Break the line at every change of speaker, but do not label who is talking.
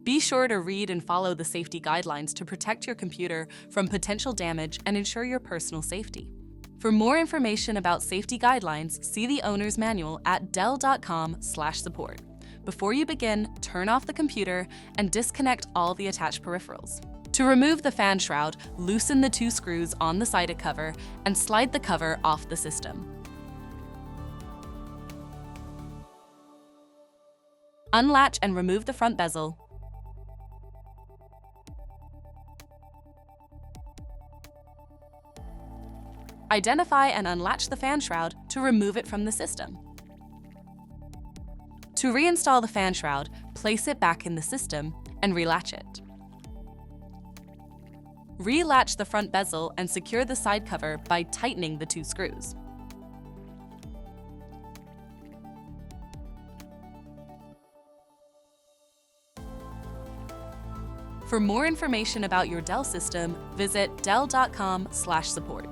Be sure to read and follow the safety guidelines to protect your computer from potential damage and ensure your personal safety. For more information about safety guidelines, see the owner's manual at dell.com/support. Before you begin, turn off the computer and disconnect all the attached peripherals. To remove the fan shroud, loosen the 2 screws on the side cover and slide the cover off the system. Unlatch and remove the front bezel. Identify and unlatch the fan shroud to remove it from the system. To reinstall the fan shroud, place it back in the system and relatch it. Relatch the front bezel and secure the side cover by tightening the 2 screws. For more information about your DELL system, visit dell.com/support.